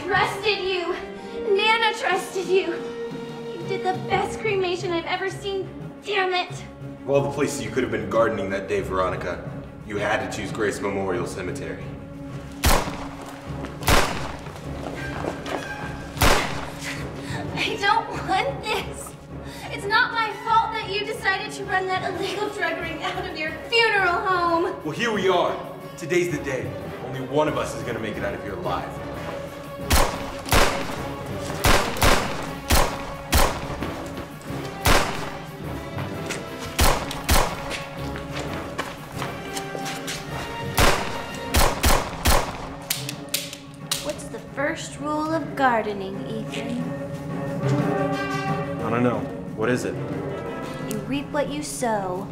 trusted you. Nana trusted you. You did the best cremation I've ever seen. Damn it. Of all the places you could have been gardening that day, Veronica, you had to choose Grace Memorial Cemetery. I don't want this. It's not my fault that you decided to run that illegal drug ring out of your funeral home. Well, here we are. Today's the day. Only one of us is gonna make it out of here alive. What's the first rule of gardening, Ethan? I don't know. What is it? You reap what you sow.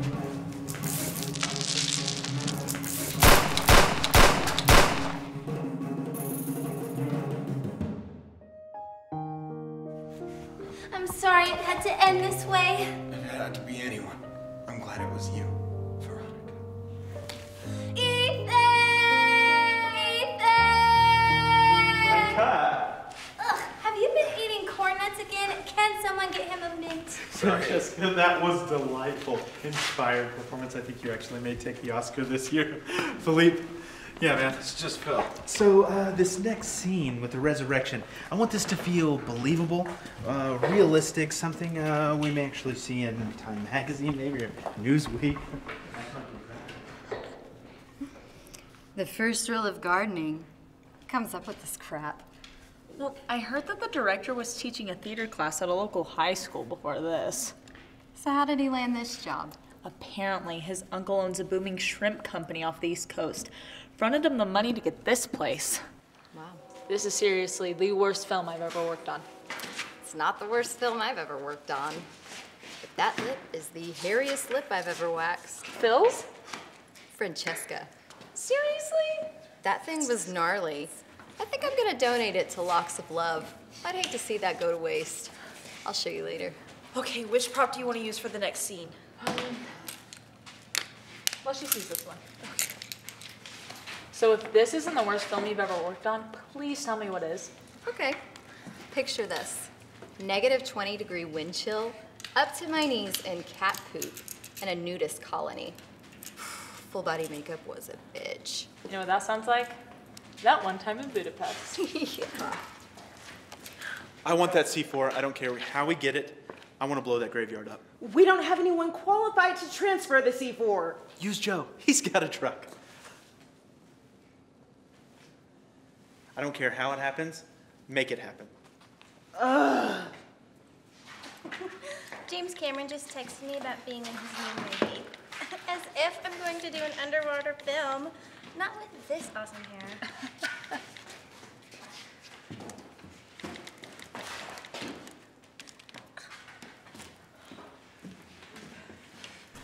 I'm sorry it had to end this way. It had to be anyone. I'm glad it was you, Veronica. Ethan! Ugh, have you been eating corn nuts again? Can someone get him a mint? Sorry. Jessica, that was delightful. Inspired performance. I think you actually may take the Oscar this year. Philippe. Yeah, man. It's just Phil. So, this next scene with the resurrection, I want this to feel believable, realistic, something we may actually see in Time Magazine, maybe, or Newsweek. The first rule of gardening comes up with this crap. Well, I heard that the director was teaching a theater class at a local high school before this. So how did he land this job? Apparently, his uncle owns a booming shrimp company off the East Coast. Fronted him the money to get this place. Wow. This is seriously the worst film I've ever worked on. It's not the worst film I've ever worked on. But that lip is the hairiest lip I've ever waxed. Phil's? Francesca. Seriously? That thing was gnarly. I think I'm gonna donate it to Locks of Love. I'd hate to see that go to waste. I'll show you later. Okay, which prop do you want to use for the next scene? Let's just use this one. Okay. So if this isn't the worst film you've ever worked on, please tell me what is. Okay, picture this. -20-degree wind chill, up to my knees in cat poop, and a nudist colony. Full body makeup was a bitch. You know what that sounds like? That one time in Budapest. Yeah. I want that C4. I don't care how we get it. I want to blow that graveyard up. We don't have anyone qualified to transfer the C4. Use Joe. He's got a truck. I don't care how it happens. Make it happen. James Cameron just texted me about being in his new movie. As if I'm going to do an underwater film. Not with this awesome hair.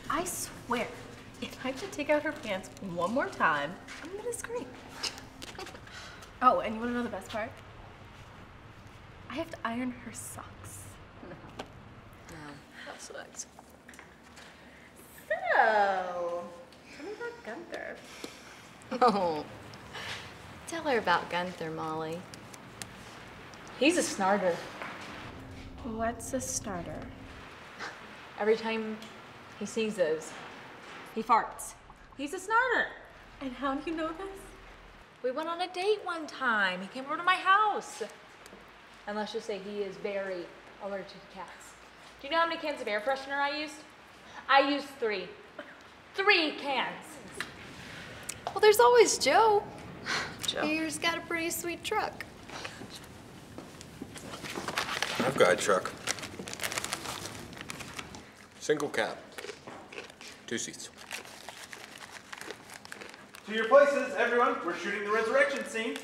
I swear, if I could take out her pants one more time, I'm gonna scream. Oh, and you wanna know the best part? I have to iron her socks. That sucks. So, tell me about Gunther. Oh, tell her about Gunther, Molly. He's a snarter. What's a starter? Every time he sneezes, he farts. He's a snarter. And how do you know this? We went on a date one time. He came over to my house. And let's just say he is very allergic to cats. Do you know how many cans of air freshener I used? I used 3. 3 cans. Well, there's always Joe. Joe. He's got a pretty sweet truck. I've got a truck. Single cab. 2 seats. To your places, everyone. We're shooting the resurrection scene.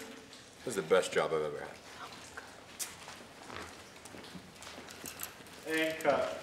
This is the best job I've ever had. And cut.